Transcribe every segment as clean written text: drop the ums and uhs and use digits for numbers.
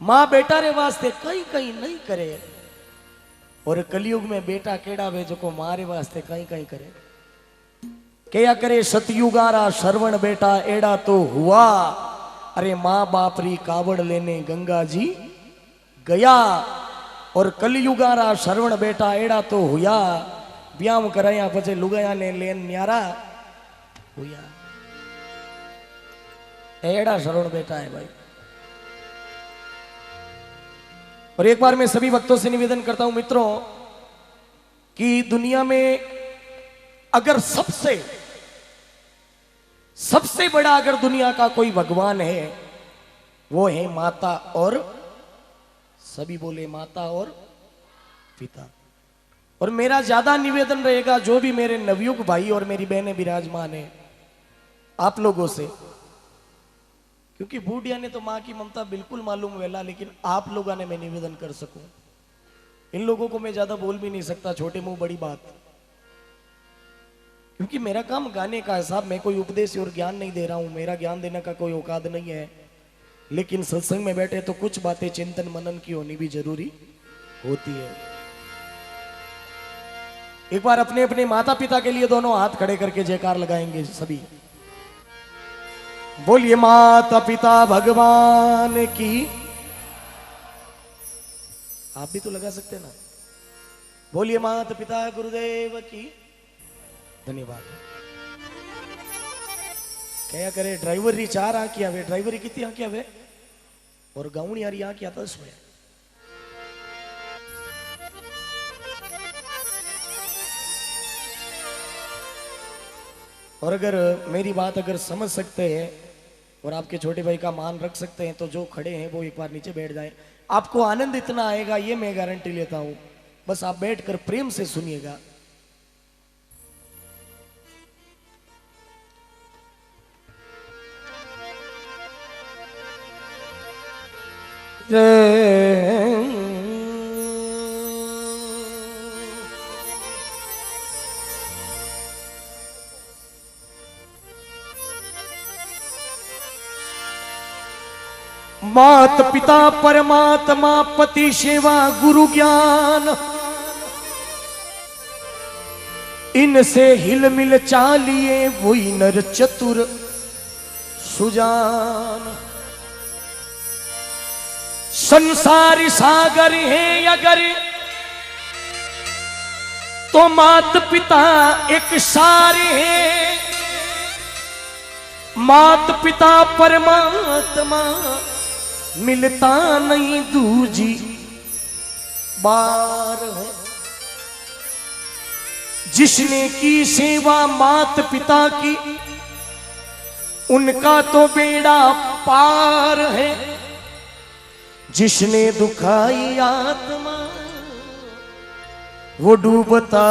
मां बेटा रे वास्ते कई कई नहीं करे और कलयुग में बेटा केड़ा वे जो को मारे वास्ते कई कई करे। क्या करे सतयुगारा श्रवण बेटा एड़ा तो हुआ। अरे मां बाप री कावड़ लेने गंगा जी गया और कलयुगारा श्रवण बेटा एड़ा तो हुआ। ब्याम कराया पछे लुगाया ने लेन न्यारा हुआ। एड़ा श्रवण बेटा है भाई। और एक बार मैं सभी भक्तों से निवेदन करता हूं मित्रों कि दुनिया में अगर सबसे बड़ा अगर दुनिया का कोई भगवान है वो है माता और सभी बोले माता और पिता। और मेरा ज्यादा निवेदन रहेगा जो भी मेरे नवयुग भाई और मेरी बहनें विराजमान है आप लोगों से, क्योंकि बूढ़िया ने तो मां की ममता बिल्कुल मालूम वेला, लेकिन आप लोगों ने मैं निवेदन कर सकूं। इन लोगों को मैं ज्यादा बोल भी नहीं सकता, छोटे मुंह बड़ी बात, क्योंकि मेरा काम गाने का है साहब। मैं कोई उपदेश और ज्ञान नहीं दे रहा हूं, मेरा ज्ञान देने का कोई औकात नहीं है। लेकिन सत्संग में बैठे तो कुछ बातें चिंतन मनन की होनी भी जरूरी होती है। एक बार अपने अपने माता पिता के लिए दोनों हाथ खड़े करके जयकार लगाएंगे सभी। बोलिए माता पिता भगवान की। आप भी तो लगा सकते ना। बोलिए माता पिता गुरुदेव की। धन्यवाद। क्या करे ड्राइवर री 4 आंखियां वे, ड्राइवर री कितनी आंखियां वे और गाउन यार आंखियां 10 वे। और अगर मेरी बात अगर समझ सकते हैं और आपके छोटे भाई का मान रख सकते हैं तो जो खड़े हैं वो एक बार नीचे बैठ जाएं। आपको आनंद इतना आएगा ये मैं गारंटी लेता हूं। बस आप बैठकर प्रेम से सुनिएगा। मात पिता परमात्मा पति सेवा गुरु ज्ञान, इनसे हिल मिल चालिए वही नर चतुर सुजान। संसारी सागर है अगर तो मात पिता एक सारे है। मात पिता परमात्मा मिलता नहीं दूजी बार है। जिसने की सेवा मात पिता की उनका तो बेड़ा पार है। जिसने दुखाई आत्मा वो डूबता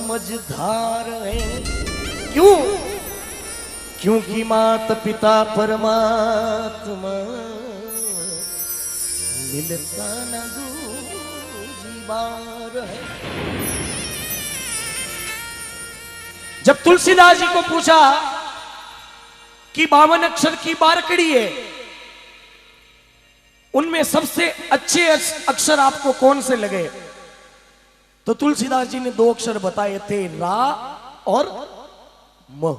मझधार है। क्यों? क्योंकि माता पिता परमात्मा मिलता न दूजी बार है। जब तुलसीदास जी को पूछा कि 52 अक्षर की बारकड़ी है, उनमें सबसे अच्छे अक्षर आपको कौन से लगे, तो तुलसीदास जी ने 2 अक्षर बताए थे, रा और म।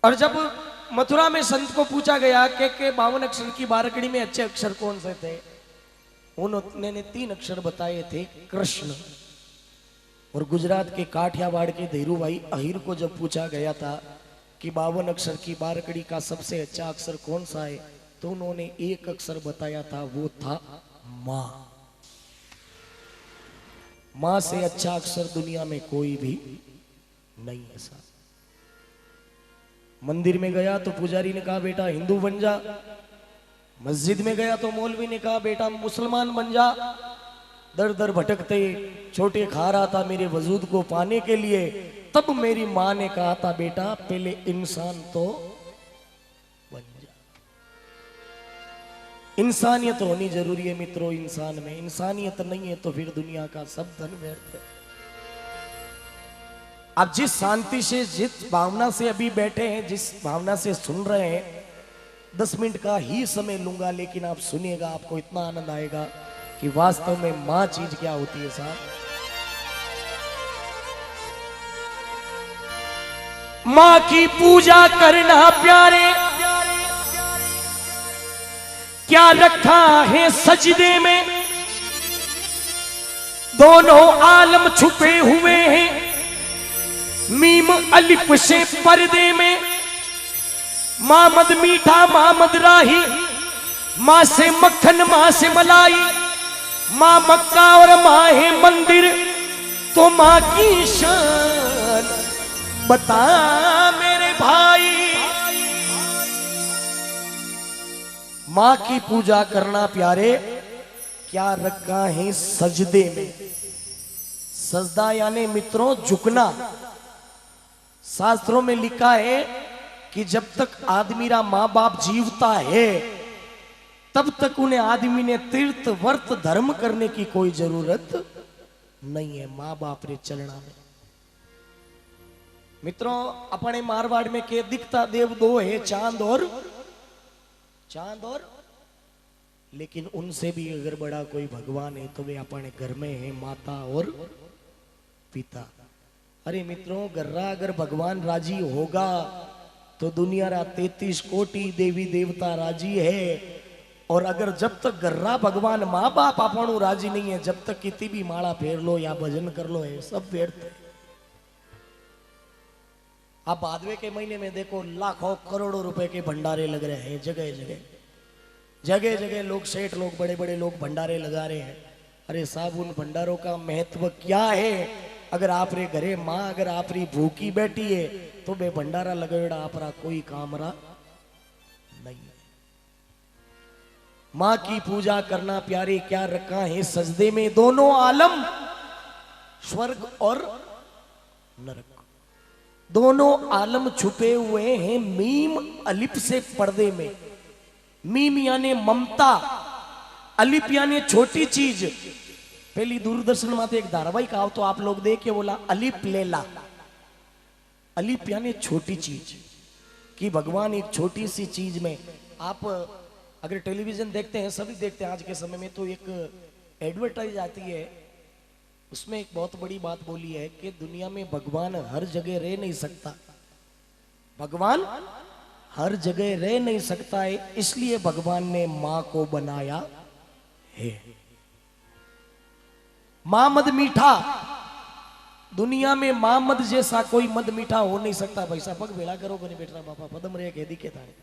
और जब मथुरा में संत को पूछा गया कि 52 अक्षर की बारकड़ी में अच्छे अक्षर कौन से थे, उन्होंने 3 अक्षर बताए थे, कृष्ण। और गुजरात के काठियावाड़ के धीरू भाई अहिर को जब पूछा गया था कि 52 अक्षर की बारकड़ी का सबसे अच्छा अक्षर कौन सा है, तो उन्होंने 1 अक्षर बताया था, वो था मां। मां से अच्छा अक्षर दुनिया में कोई भी नहीं है साहब। मंदिर में गया तो पुजारी ने कहा बेटा हिंदू बन जा, मस्जिद में गया तो मौलवी ने कहा बेटा मुसलमान बन जा। दर दर भटकते छोटे खा रहा था मेरे वजूद को पाने के लिए, तब मेरी मां ने कहा था बेटा पहले इंसान तो बन जा। इंसानियत होनी जरूरी है मित्रों। इंसान में इंसानियत नहीं है तो फिर दुनिया का सब धन व्यर्थ है। आप जिस शांति से, जिस भावना से अभी बैठे हैं, जिस भावना से सुन रहे हैं, 10 मिनट का ही समय लूंगा, लेकिन आप सुनिएगा, आपको इतना आनंद आएगा कि वास्तव में मां चीज क्या होती है साहब। मां की पूजा करना प्यारे, क्या रखा है सजदे में, दोनों आलम छुपे हुए हैं मीम अलिफ से पर्दे में। मां मद मीठा, मां मद राही, मां से मक्खन, मां से मलाई, मां मक्का और मां है मंदिर, तो मां की शान बता मेरे भाई। मां की पूजा करना प्यारे, क्या रखा है सजदे में। सजदा यानी मित्रों झुकना। शास्त्रों में लिखा है कि जब तक आदमी रा मां बाप जीवता है तब तक उन्हें आदमी ने तीर्थ व्रत धर्म करने की कोई जरूरत नहीं है मां बाप रे चलना में। मित्रों अपने मारवाड़ में के दिखता देव दो है, चांद और लेकिन उनसे भी अगर बड़ा कोई भगवान है तो वे अपने घर में है माता और पिता। अरे मित्रों गर्रा अगर भगवान राजी होगा तो दुनिया रा 33 कोटि देवी देवता राजी है। और अगर जब तक गर्रा भगवान माँ बाप आपणु राजी नहीं है, जब तक कितनी भी माला फेर लो या भजन कर लो है सब फेरते। आप भादवे के महीने में देखो लाखों करोड़ों रुपए के भंडारे लग रहे हैं जगह जगह, जगह जगह लोग सेठ लोग बड़े बड़े लोग भंडारे लगा रहे हैं। अरे साहब उन भंडारों का महत्व क्या है। अगर आप रे घरे माँ अगर आप री भूखी बैठी है तो बे भंडारा लगेड़ा आप रा कोई काम रा नहीं है। माँ की पूजा करना प्यारे, क्या रखा है सजदे में, दोनों आलम स्वर्ग और नरक, दोनों आलम छुपे हुए हैं मीम अलिफ से पर्दे में। मीम यानी ममता, अलिफ यानी छोटी चीज। पहली दूरदर्शन माते एक धारावाहिक आओ तो आप लोग देख के बोला अलिफ लेला, अलिफ यानी छोटी चीज कि भगवान एक छोटी सी चीज में। आप अगर टेलीविजन देखते हैं, सभी देखते हैं आज के समय में, तो एक एडवर्टाइज आती है, उसमें एक बहुत बड़ी बात बोली है कि दुनिया में भगवान हर जगह रह नहीं सकता, भगवान हर जगह रह नहीं सकता है, इसलिए भगवान ने मां को बनाया है। मां मद मीठा, दुनिया में मां मद जैसा कोई मद मीठा हो नहीं सकता। भाई साहब पग भेड़ा करो बने बेटा बापा पदम रे कह दी के तारे।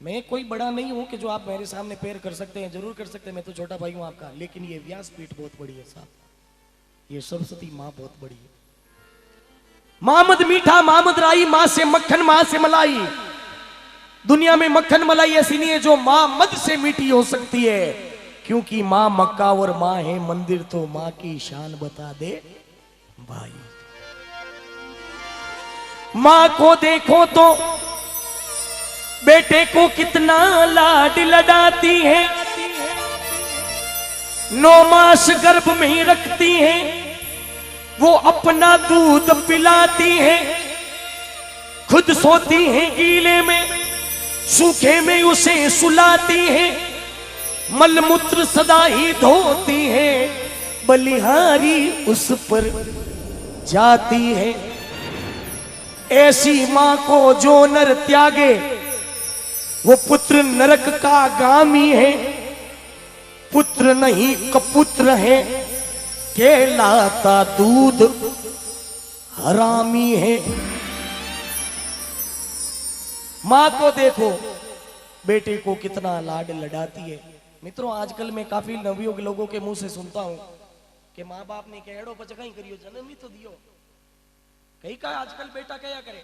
मैं कोई बड़ा नहीं हूं कि जो आप मेरे सामने पैर कर सकते हैं, जरूर कर सकते हैं, मैं तो छोटा भाई हूं आपका, लेकिन ये व्यासपीठ बहुत बड़ी है साहब, ये सरस्वती मां बहुत बड़ी है। मां मद मीठा, मां मद राई, मां से मक्खन, मां से मलाई। दुनिया में मक्खन मलाई ऐसी नहीं है जो मां मद से मीठी हो सकती है, क्योंकि मां मक्का और मां है मंदिर, तो मां की शान बता दे भाई। मां को देखो तो बेटे को कितना लाड लडाती है, 9 मास गर्भ में ही रखती है, वो अपना दूध पिलाती है, खुद सोती है गीले में, सूखे में उसे सुलाती है, मलमूत्र सदा ही धोती है, बलिहारी उस पर जाती है। ऐसी मां को जो नर त्यागे वो पुत्र नरक का गामी है, पुत्र नहीं कपुत्र है, कहलाता दूध हरामी है। मां को देखो बेटे को कितना लाड लडाती है। मित्रों आजकल मैं काफी नवयुग लोगों के मुंह से सुनता हूं कि माँ बाप ने कहड़ो पचकाई करियो जन्म ही तो दियो, कहीं का आजकल बेटा क्या करे,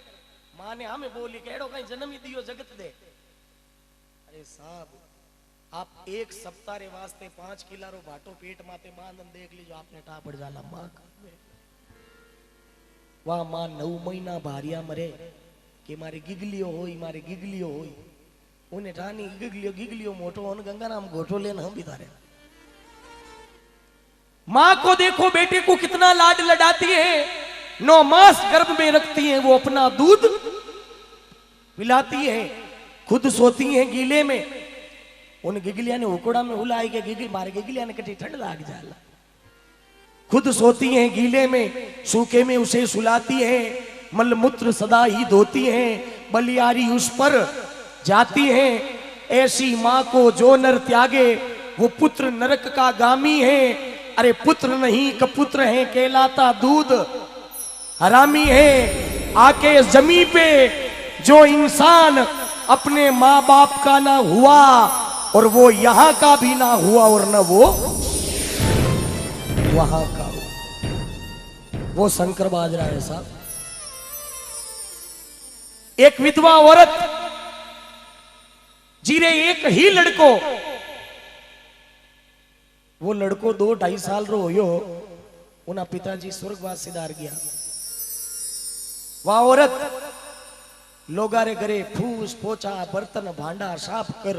माँ ने हमें बोली कहड़ो कहीं जन्म ही दियो जगत दे। अरे साहब आप एक सप्ताह रे वास्ते 5 किलो रो भाटो पेट माते बांधन देख लीजिए, आपने टा पड़ जाला मां वाह मां 9 महीना भारिया मरे कि मारे गिगलियो होई, मारे गिगलियो होई, उन्हें ठानी गिगलियो गिगलियो मोटो उन गंगा नाम घोटो लेन हम भी तारे। मां को देखो बेटे को कितना लाड लडाती है, 9 मास गर्भ में रखती है, वो अपना दूध पिलाती है, खुद सोती है गीले में। उन गिगलिया ने उकोड़ा में हुलाई के गिगल मारे, गिगलिया ने कटी ठंड लाग जाला। खुद सोती हैं गीले में, सूखे में उसे सुलाती है, मलमूत्र सदा ही धोती है, बलियारी उस पर जाती है। ऐसी मां को जो नर त्यागे वो पुत्र नरक का गामी है। अरे पुत्र नहीं कपुत्र है, कहलाता दूध हरामी है। आके जमी पे जो इंसान अपने माँ बाप का ना हुआ और वो यहां का भी ना हुआ और न वो वहां का हुआ, वो शंकर बाजरा है साहब। एक विधवा औरत जीरे एक ही लड़को, वो लड़को 2-2.5 साल रो हो, उना पिताजी स्वर्गवास सिधार गया। वह औरत लोगारे घरे फूस पोछा बर्तन भांडा साफ कर,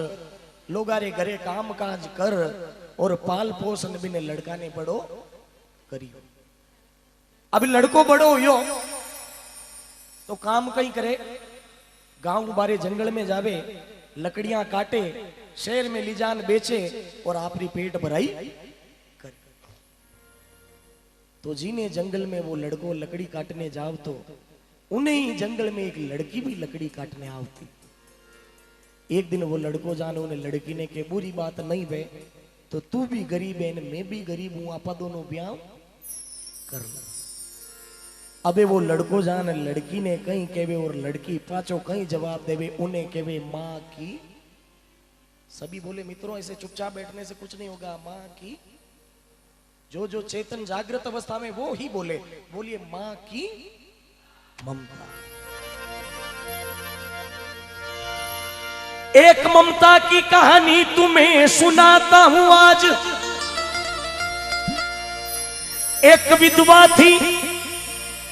लोगारे घरे काम काज कर और पाल पोषण भी ने लड़का ने बड़ो करियो। अभी लड़को बड़ो हो तो काम कहीं करे, गांव बारे जंगल में जावे, लकड़ियां काटे, शहर में लीजान बेचे और आपरी पेट भराई करे। तो जीने जंगल में वो लड़को लकड़ी काटने जाओ तो उन्हें ही जंगल में एक लड़की भी लकड़ी काटने आवती। एक दिन वो लड़को जाने, उन्हें लड़की ने के बुरी बात नहीं बे तो तू भी गरीब है मैं भी गरीब हूं, आपा दोनों ब्याह कर लो। अबे वो लड़को जान लड़की ने कहीं केवे और लड़की पाचो कहीं जवाब देवे, उन्हें केवे माँ की। सभी बोले मित्रों ऐसे चुपचाप बैठने से कुछ नहीं होगा। माँ की जो जो चेतन जागृत अवस्था में वो ही बोले, बोलिए माँ की ममता। एक ममता की कहानी तुम्हें सुनाता हूं आज। एक विधवा थी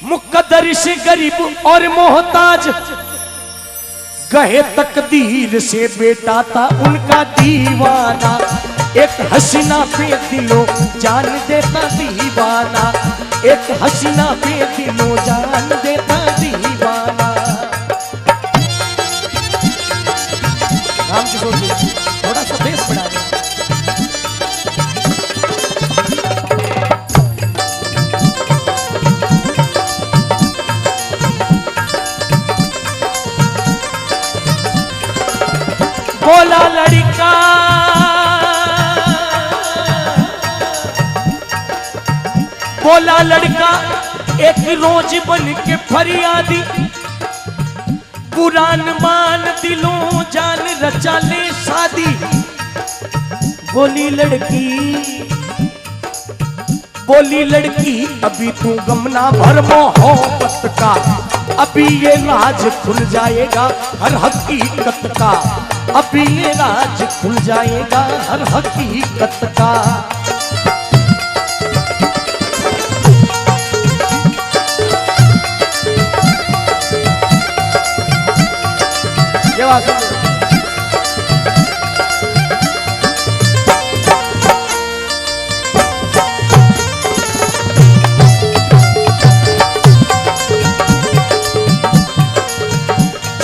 मुकद्दर से गरीब और मोहताज, गहे तकदीर से बेटा था उनका दीवाना। एक हसीना पे दिलो जान देता दीवाना, एक हसीना पे दिलो जान देता दीवाना। राम किशोर जी थोड़ा सा बेस बढ़ा दे। बोला लड़का बोला लड़का एक रोज बन के फरियादी, पुरान मान दिलों जान रचा ले शादी। बोली लड़की अभी तू गमना भर मोहब्बत का, अभी ये राज खुल जाएगा हर हकीकत का, अभी ये राज खुल जाएगा हर हकीकत का।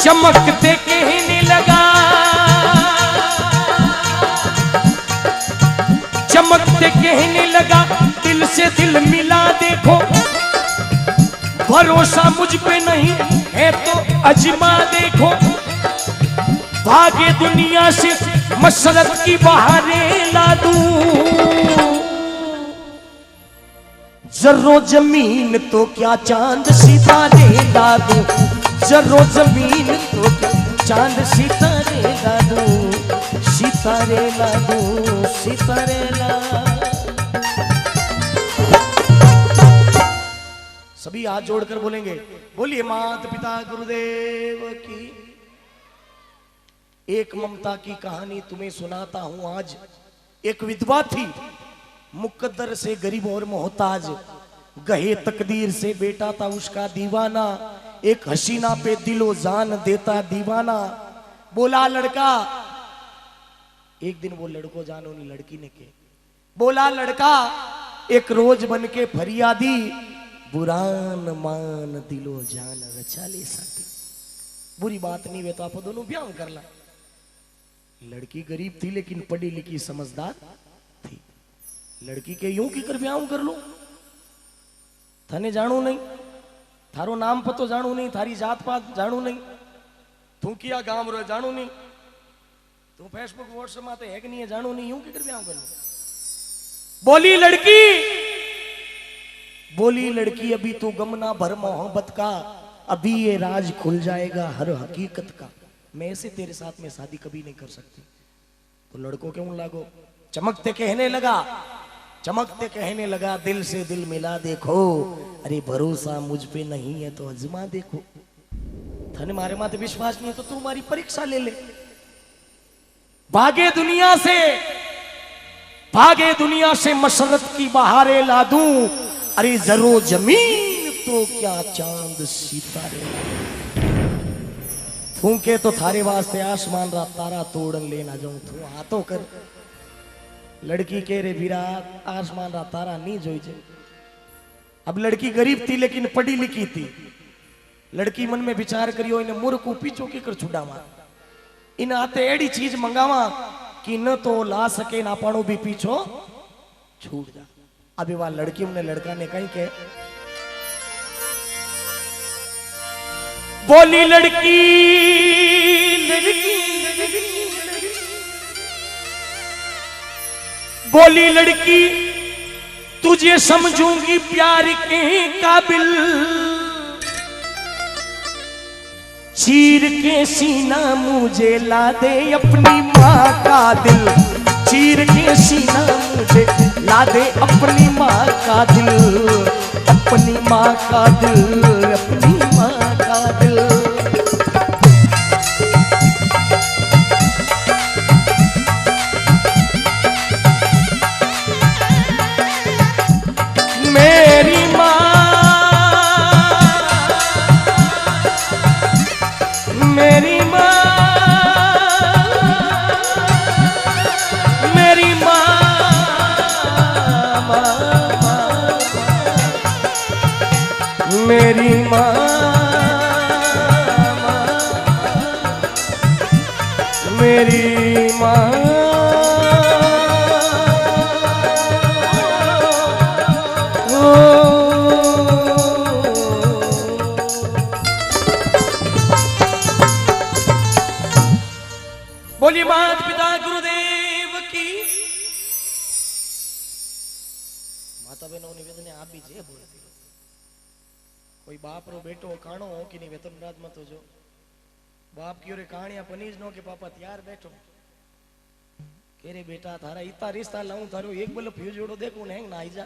चमकते कहने लगा, चमकते कहने लगा दिल से दिल मिला देखो, भरोसा मुझ पे नहीं है तो अजमा देखो। भागे दुनिया से मसरत की बहारें ला दूं, जर्रो जमीन तो क्या चांद सितारे ला दूं, जर्रो जमीन तो क्या चांद सितारे ला दूं, सितारे ला दूं, सितारे ला। सभी हाथ जोड़कर बोलेंगे, बोलिए माता पिता गुरुदेव की। एक ममता की कहानी तुम्हें सुनाता हूं आज। एक विधवा थी मुकद्दर से गरीब और मोहताज, गहे तकदीर से बेटा था उसका दीवाना। एक हसीना पे दिलो जान देता दीवाना। बोला लड़का, एक दिन वो लड़को जान उन्हीं लड़की ने के बोला लड़का एक रोज बन के फरियादी, बुरान मान दिलो जान रचाले साथी। बुरी बात नहीं वे तो आप दोनों ब्याह कर ला। लड़की गरीब थी लेकिन पढ़ी लिखी समझदार थी। लड़की के यूं की कर ब्याह कर लो, थाने जानू नहीं, थारो नाम पतो जानू नहीं, थारी जात पात जानू नहीं, तू किया गांव रो जानू नहीं, तू फेसबुक व्हाट्सएप में है कि नहीं है जानू नहीं, यूं की कर ब्याह कर लो। बोली लड़की अभी तू गमना भर मोहब्बत का, अभी ये राज खुल जाएगा हर हकीकत का। मैं ऐसे तेरे साथ में शादी कभी नहीं कर सकती। तो लड़कों क्यों लागो, चमकते कहने लगा दिल से दिल मिला देखो, अरे भरोसा मुझ पे नहीं है तो अजमा देखो। थाने मारे माते विश्वास नहीं है तो तू हमारी परीक्षा ले ले। भागे दुनिया से मसरत की बहारे ला दूं, अरे जरो जमीन तो क्या चांद सितारे। फूंके तो थारे वास्ते आसमान रा तारा तोड़न लेना जाऊं, तू हाथों कर। लड़की कह रे विराट आसमान रा तारा नहीं जोई जे। अब लड़की गरीब थी लेकिन पढ़ी लिखी थी। लड़की मन में विचार करियो इन्हें मूर्ख को पीछो की कर छुड़ावा, इन आते एड़ी चीज मंगावा कि न तो ला सके ना पाणो भी पीछो छूट जा। अभी वहां लड़की ने लड़का ने कहीं के बोली लड़की तुझे समझूंगी प्यार के काबिल, चीर के सीना मुझे ला दे अपनी माँ का दिल, चीर के सीना मुझे ला दे अपनी माँ का दिल, अपनी माँ का दिल, अपनी माँ का दिल। मेरी माँ, मेरी माँ, मेरी माँ, मेरी माँ, मेरी माँ। बोली माता पिता गुरुदेव की। माता बहनों निवेदन आप भी जे बोलती हो। कोई बाप रो बेटो काणो हो कि नहीं वेतन रात मत हो जो बाप की ओरे कहानियां पनीज नो के पापा तैयार बैठो के रे बेटा थारा इतना रिश्ता लाऊं थारो एक बल्ब फ्यूज जोड़ो देखो नहीं ना आई जा।